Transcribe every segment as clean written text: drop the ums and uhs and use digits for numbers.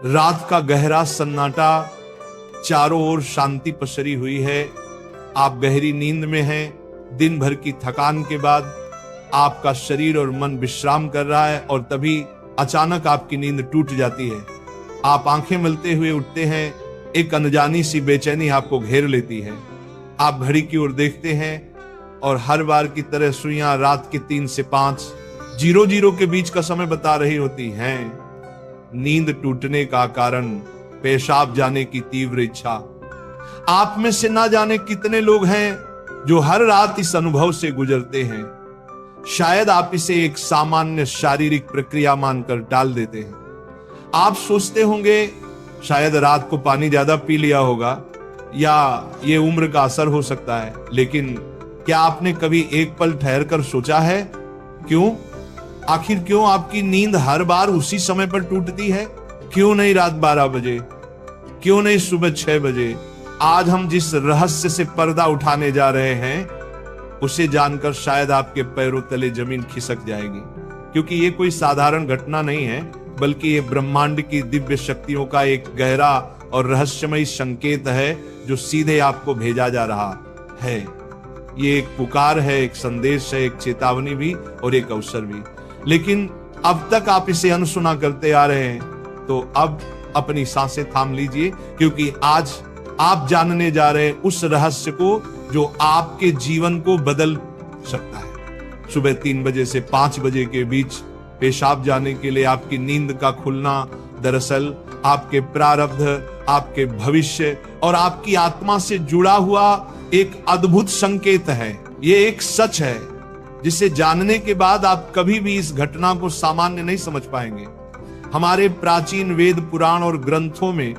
रात का गहरा सन्नाटा, चारों ओर शांति पसरी हुई है। आप गहरी नींद में हैं। दिन भर की थकान के बाद आपका शरीर और मन विश्राम कर रहा है और तभी अचानक आपकी नींद टूट जाती है। आप आंखें मलते हुए उठते हैं। एक अनजानी सी बेचैनी आपको घेर लेती है। आप घड़ी की ओर देखते हैं और हर बार की तरह सुइयां रात के 3 से 5 00 के बीच का समय बता रही होती हैं। नींद टूटने का कारण पेशाब जाने की तीव्र इच्छा। आप में से ना जाने कितने लोग हैं जो हर रात इस अनुभव से गुजरते हैं। शायद आप इसे एक सामान्य शारीरिक प्रक्रिया मानकर टाल देते हैं। आप सोचते होंगे शायद रात को पानी ज्यादा पी लिया होगा या ये उम्र का असर हो सकता है, लेकिन क्या आपने कभी एक पल ठहर कर सोचा है क्यों? आखिर क्यों आपकी नींद हर बार उसी समय पर टूटती है? क्यों नहीं रात 12 बजे? क्यों नहीं सुबह 6 बजे? आज हम जिस रहस्य से पर्दा उठाने जा रहे हैं उसे जानकर शायद आपके पैरों तले जमीन खिसक जाएगी, क्योंकि ये कोई साधारण घटना नहीं है, बल्कि ये ब्रह्मांड की दिव्य शक्तियों का एक गहरा और रहस्यमय संकेत है जो सीधे आपको भेजा जा रहा है। ये एक पुकार है, एक संदेश है, एक चेतावनी भी और एक अवसर भी। लेकिन अब तक आप इसे अनसुना करते आ रहे हैं, तो अब अपनी सांसें थाम लीजिए, क्योंकि आज आप जानने जा रहे हैं उस रहस्य को जो आपके जीवन को बदल सकता है। सुबह 3 बजे से 5 बजे के बीच पेशाब जाने के लिए आपकी नींद का खुलना दरअसल आपके प्रारब्ध, आपके भविष्य और आपकी आत्मा से जुड़ा हुआ एक अद्भुत संकेत है। ये एक सच है जिसे जानने के बाद आप कभी भी इस घटना को सामान्य नहीं समझ पाएंगे। हमारे प्राचीन वेद, पुराण और ग्रंथों में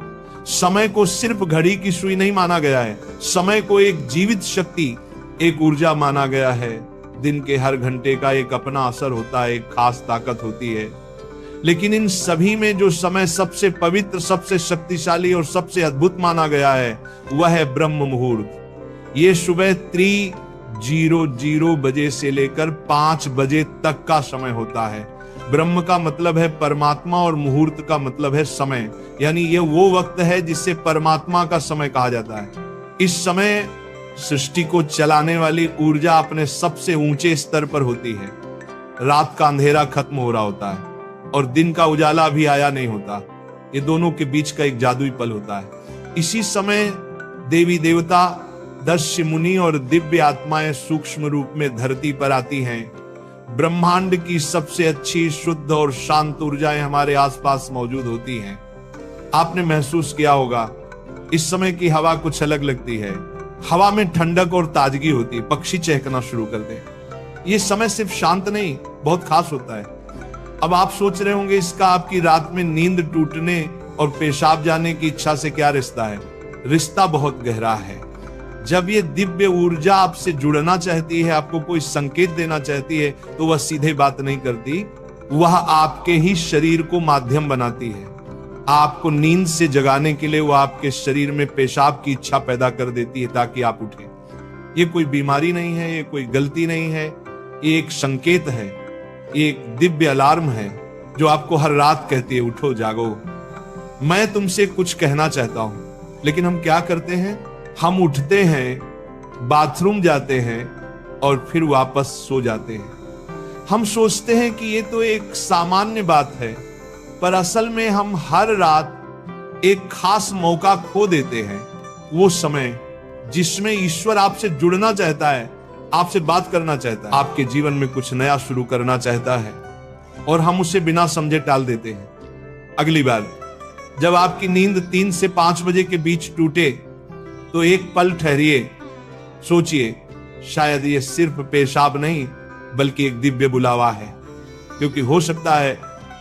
समय को सिर्फ घड़ी की सुई नहीं माना गया है। समय को एक जीवित शक्ति, एक ऊर्जा माना गया है। दिन के हर घंटे का एक अपना असर होता है, एक खास ताकत होती है। लेकिन इन सभी में जो समय सबसे पवित्र, सबसे शक्तिशाली और सबसे अद्भुत माना गया है वह है ब्रह्म मुहूर्त। ये सुबह 3:00 बजे से लेकर 5 बजे तक का समय होता है। ब्रह्म का मतलब है परमात्मा और मुहूर्त का मतलब है समय, यानी ये वो वक्त है जिसे परमात्मा का समय कहा जाता है। इस समय सृष्टि को चलाने वाली ऊर्जा अपने सबसे ऊंचे स्तर पर होती है। रात का अंधेरा खत्म हो रहा होता है और दिन का उजाला अभी आया नहीं होता। ये दोनों के बीच का एक जादुई पल होता है। इसी समय देवी देवता, दस्यु मुनि और दिव्य आत्माएं सूक्ष्म रूप में धरती पर आती हैं। ब्रह्मांड की सबसे अच्छी, शुद्ध और शांत ऊर्जाएं हमारे आसपास मौजूद होती हैं। आपने महसूस किया होगा इस समय की हवा कुछ अलग लगती है। हवा में ठंडक और ताजगी होती है। पक्षी चहकना शुरू कर दे। ये समय सिर्फ शांत नहीं, बहुत खास होता है। अब आप सोच रहे होंगे इसका आपकी रात में नींद टूटने और पेशाब जाने की इच्छा से क्या रिश्ता है? रिश्ता बहुत गहरा है। जब ये दिव्य ऊर्जा आपसे जुड़ना चाहती है, आपको कोई संकेत देना चाहती है, तो वह सीधे बात नहीं करती, वह आपके ही शरीर को माध्यम बनाती है। आपको नींद से जगाने के लिए वह आपके शरीर में पेशाब की इच्छा पैदा कर देती है ताकि आप उठें। ये कोई बीमारी नहीं है, ये कोई गलती नहीं है, ये एक संकेत है, एक दिव्य अलार्म है जो आपको हर रात कहती है उठो, जागो, मैं तुमसे कुछ कहना चाहता हूं। लेकिन हम क्या करते हैं? हम उठते हैं, बाथरूम जाते हैं और फिर वापस सो जाते हैं। हम सोचते हैं कि ये तो एक सामान्य बात है, पर असल में हम हर रात एक खास मौका खो देते हैं। वो समय जिसमें ईश्वर आपसे जुड़ना चाहता है, आपसे बात करना चाहता है, आपके जीवन में कुछ नया शुरू करना चाहता है, और हम उसे बिना समझे टाल देते हैं। अगली बार जब आपकी नींद 3 से 5 बजे के बीच टूटे तो एक पल ठहरिए, सोचिए, शायद ये सिर्फ पेशाब नहीं बल्कि एक दिव्य बुलावा है, क्योंकि हो सकता है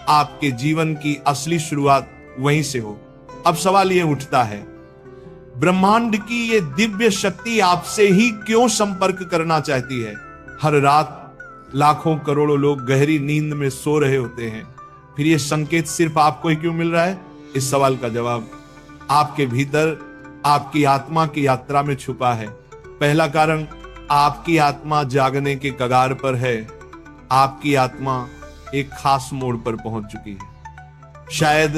आपके जीवन की असली शुरुआत वहीं से हो। अब सवाल ये उठता है, ब्रह्मांड की ये दिव्य शक्ति आपसे ही क्यों संपर्क करना चाहती है? हर रात लाखों करोड़ों लोग गहरी नींद में सो रहे होते हैं, फिर ये संकेत सिर्फ आपको ही क्यों मिल रहा है? इस सवाल का जवाब आपके भीतर, आपकी आत्मा की यात्रा में छुपा है। पहला कारण, आपकी आत्मा जागने के कगार पर है। आपकी आत्मा एक खास मोड़ पर पहुंच चुकी है। शायद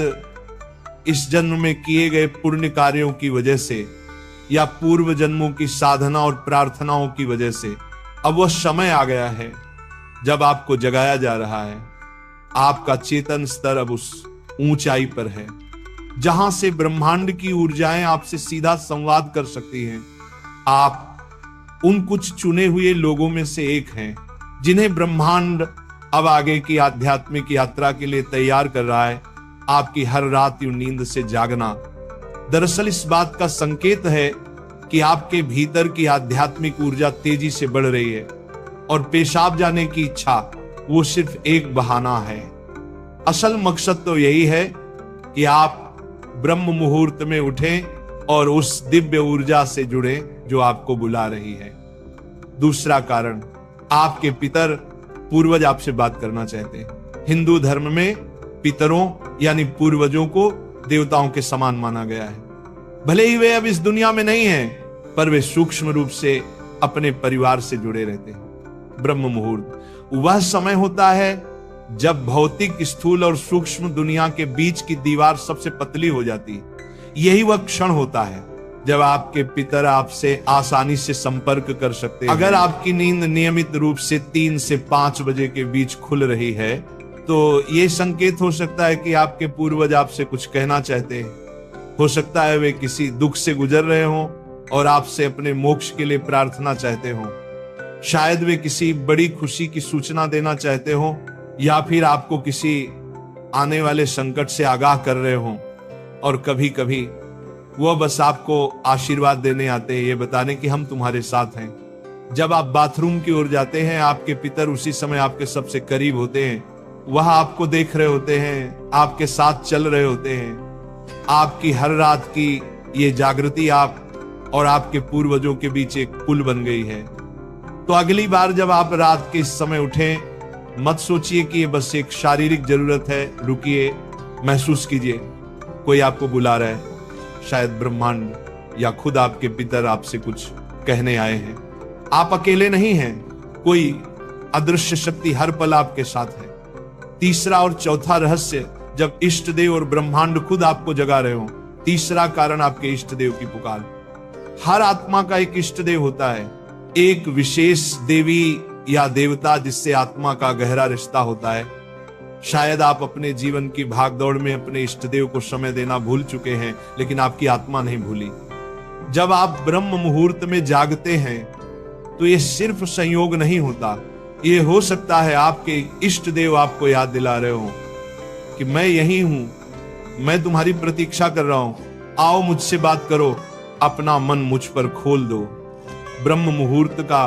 इस जन्म में किए गए पुण्य कार्यों की वजह से या पूर्व जन्मों की साधना और प्रार्थनाओं की वजह से अब वह समय आ गया है जब आपको जगाया जा रहा है। आपका चेतन स्तर अब उस ऊंचाई पर है जहां से ब्रह्मांड की ऊर्जाएं आपसे सीधा संवाद कर सकती हैं। आप उन कुछ चुने हुए लोगों में से एक हैं जिन्हें ब्रह्मांड अब आगे की आध्यात्मिक यात्रा के लिए तैयार कर रहा है। आपकी हर रात यूं नींद से जागना दरअसल इस बात का संकेत है कि आपके भीतर की आध्यात्मिक ऊर्जा तेजी से बढ़ रही है और पेशाब जाने की इच्छा वो सिर्फ एक बहाना है। असल मकसद तो यही है कि आप ब्रह्म मुहूर्त में उठें और उस दिव्य ऊर्जा से जुड़ें जो आपको बुला रही है। दूसरा कारण, आपके पितर पूर्वज आपसे बात करना चाहते हैं। हिंदू धर्म में पितरों यानी पूर्वजों को देवताओं के समान माना गया है। भले ही वे अब इस दुनिया में नहीं हैं, पर वे सूक्ष्म रूप से अपने परिवार से जुड़े रहते हैं। ब्रह्म मुहूर्त वह समय होता है जब भौतिक, स्थूल और सूक्ष्म दुनिया के बीच की दीवार सबसे पतली हो जाती है। यही वह क्षण होता है जब आपके पितर आपसे आसानी से संपर्क कर सकते हैं। अगर आपकी नींद नियमित रूप से 3 से 5 बजे के बीच खुल रही है तो यह संकेत हो सकता है कि आपके पूर्वज आपसे कुछ कहना चाहते हैं। हो सकता है वे किसी दुख से गुजर रहे हों और आपसे अपने मोक्ष के लिए प्रार्थना चाहते हों। शायद वे किसी बड़ी खुशी की सूचना देना चाहते हों या फिर आपको किसी आने वाले संकट से आगाह कर रहे हों। और कभी कभी वह बस आपको आशीर्वाद देने आते हैं, ये बताने कि हम तुम्हारे साथ हैं। जब आप बाथरूम की ओर जाते हैं, आपके पितर उसी समय आपके सबसे करीब होते हैं। वह आपको देख रहे होते हैं, आपके साथ चल रहे होते हैं। आपकी हर रात की ये जागृति आप और आपके पूर्वजों के बीच एक पुल बन गई है। तो अगली बार जब आप रात के इस समय उठें, मत सोचिए कि ये बस एक शारीरिक जरूरत है। रुकिए, महसूस कीजिए कोई आपको बुला रहा है। शायद ब्रह्मांड या खुद आपके पितर आपसे कुछ कहने आए हैं। आप अकेले नहीं हैं, कोई अदृश्य शक्ति हर पल आपके साथ है। तीसरा और चौथा रहस्य, जब इष्ट देव और ब्रह्मांड खुद आपको जगा रहे हो। तीसरा कारण, आपके इष्ट देव की पुकार। हर आत्मा का एक इष्ट देव होता है, एक विशेष देवी या देवता जिससे आत्मा का गहरा रिश्ता होता है। शायद आप अपने जीवन की भागदौड़ में अपने इष्ट देव को समय देना भूल चुके हैं, लेकिन आपकी आत्मा नहीं भूली। जब आप ब्रह्म मुहूर्त में जागते हैं तो यह सिर्फ संयोग नहीं होता, ये हो सकता है आपके इष्ट देव आपको याद दिला रहे हो कि मैं यही हूं, मैं तुम्हारी प्रतीक्षा कर रहा हूं, आओ मुझसे बात करो, अपना मन मुझ पर खोल दो। ब्रह्म मुहूर्त का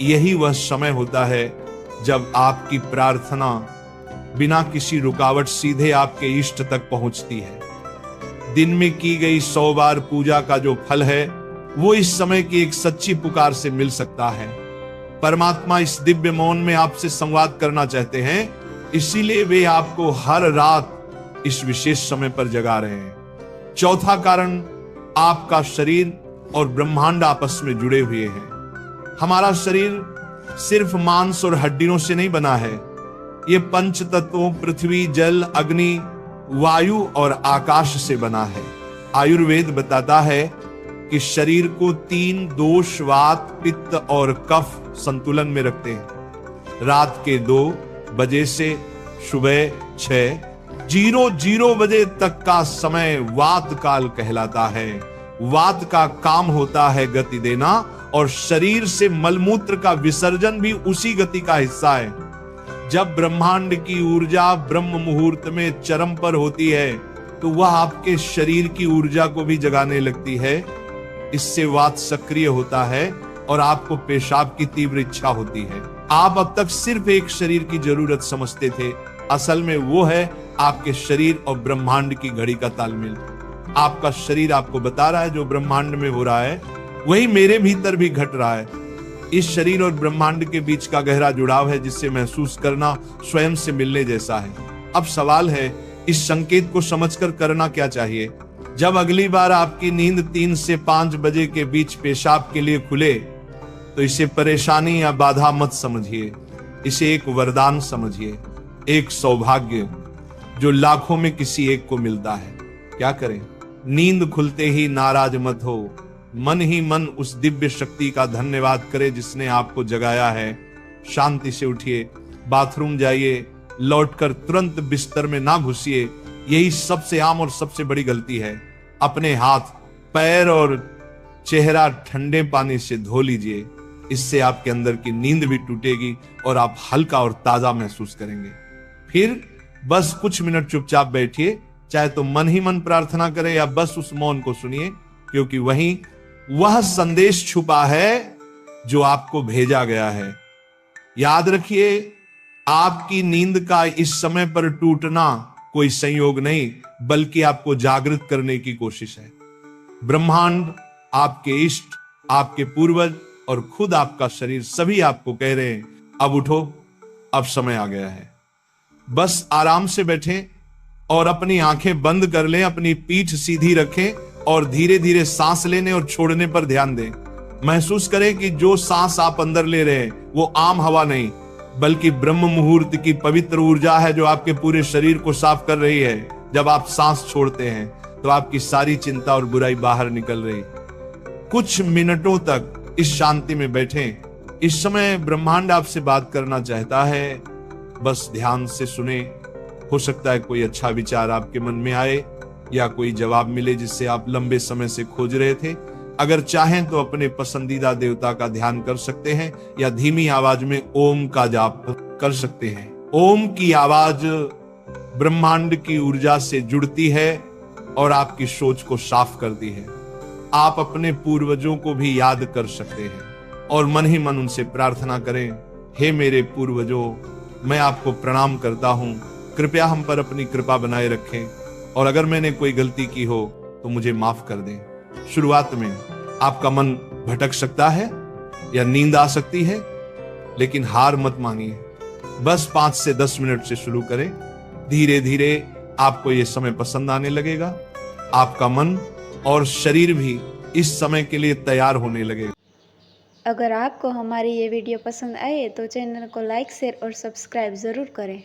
यही वह समय होता है जब आपकी प्रार्थना बिना किसी रुकावट सीधे आपके इष्ट तक पहुंचती है। दिन में की गई 100 बार पूजा का जो फल है वो इस समय की एक सच्ची पुकार से मिल सकता है। परमात्मा इस दिव्य मौन में आपसे संवाद करना चाहते हैं, इसीलिए वे आपको हर रात इस विशेष समय पर जगा रहे हैं। चौथा कारण, आपका शरीर और ब्रह्मांड आपस में जुड़े हुए हैं। हमारा शरीर सिर्फ मांस और हड्डियों से नहीं बना है, ये पंच तत्वों पृथ्वी, जल, अग्नि, वायु और आकाश से बना है। आयुर्वेद बताता है कि शरीर को 3 दोष, वात, पित्त और कफ संतुलन में रखते हैं। रात के 2 बजे से सुबह 6:00 बजे तक का समय वात काल कहलाता है। वात का काम होता है गति देना और शरीर से मलमूत्र का विसर्जन भी उसी गति का हिस्सा है। जब ब्रह्मांड की ऊर्जा ब्रह्म मुहूर्त में चरम पर होती है तो वह आपके शरीर की ऊर्जा को भी जगाने लगती है। इससे वात सक्रिय होता है और आपको पेशाब की तीव्र इच्छा होती है। आप अब तक सिर्फ एक शरीर की जरूरत समझते थे, असल में वो है आपके शरीर और ब्रह्मांड की घड़ी का तालमेल। आपका शरीर आपको बता रहा है जो ब्रह्मांड में हो रहा है वही मेरे भीतर भी घट रहा है। इस शरीर और ब्रह्मांड के बीच का गहरा जुड़ाव है जिससे महसूस करना स्वयं से मिलने जैसा है। अब सवाल है, इस संकेत को समझकर करना क्या चाहिए? जब अगली बार आपकी नींद 3 से 5 बजे के बीच पेशाब के लिए खुले तो इसे परेशानी या बाधा मत समझिए, इसे एक वरदान समझिए, एक सौभाग्य जो लाखों में किसी एक को मिलता है। क्या करें? नींद खुलते ही नाराज मत हो, मन ही मन उस दिव्य शक्ति का धन्यवाद करे जिसने आपको जगाया है। शांति से उठिए, बाथरूम जाइए, लौटकर तुरंत बिस्तर में ना घुसिए। यही सबसे आम और सबसे बड़ी गलती है। अपने हाथ, पैर और चेहरा ठंडे पानी से धो लीजिए। इससे आपके अंदर की नींद भी टूटेगी और आप हल्का और ताजा महसूस करेंगे। फिर बस कुछ मिनट चुपचाप बैठिए, चाहे तो मन ही मन प्रार्थना करें या बस उस मौन को सुनिए, क्योंकि वहीं वह संदेश छुपा है जो आपको भेजा गया है। याद रखिए, आपकी नींद का इस समय पर टूटना कोई संयोग नहीं, बल्कि आपको जागृत करने की कोशिश है। ब्रह्मांड, आपके इष्ट, आपके पूर्वज और खुद आपका शरीर सभी आपको कह रहे हैं, अब उठो, अब समय आ गया है। बस आराम से बैठें और अपनी आंखें बंद कर लें, अपनी पीठ सीधी रखें और धीरे धीरे सांस लेने और छोड़ने पर ध्यान दें। महसूस करें कि जो सांस आप अंदर ले रहे हैं वो आम हवा नहीं, बल्कि ब्रह्म मुहूर्त की पवित्र ऊर्जा है जो आपके पूरे शरीर को साफ कर रही है। जब आप सांस छोड़ते हैं तो आपकी सारी चिंता और बुराई बाहर निकल रही। कुछ मिनटों तक इस शांति में बैठें। इस समय ब्रह्मांड आपसे बात करना चाहता है, बस ध्यान से सुने। हो सकता है कोई अच्छा विचार आपके मन में आए या कोई जवाब मिले जिससे आप लंबे समय से खोज रहे थे। अगर चाहें तो अपने पसंदीदा देवता का ध्यान कर सकते हैं या धीमी आवाज में ओम का जाप कर सकते हैं। ओम की आवाज ब्रह्मांड की ऊर्जा से जुड़ती है और आपकी सोच को साफ करती है। आप अपने पूर्वजों को भी याद कर सकते हैं और मन ही मन उनसे प्रार्थना करें, हे मेरे पूर्वजों, मैं आपको प्रणाम करता हूं, कृपया हम पर अपनी कृपा बनाए रखें और अगर मैंने कोई गलती की हो तो मुझे माफ कर दें। शुरुआत में आपका मन भटक सकता है या नींद आ सकती है, लेकिन हार मत मानिए। बस 5 से 10 मिनट से शुरू करें। धीरे धीरे आपको यह समय पसंद आने लगेगा। आपका मन और शरीर भी इस समय के लिए तैयार होने लगेगा। अगर आपको हमारी ये वीडियो पसंद आए तो चैनल को लाइक, शेयर और सब्सक्राइब ज़रूर करें।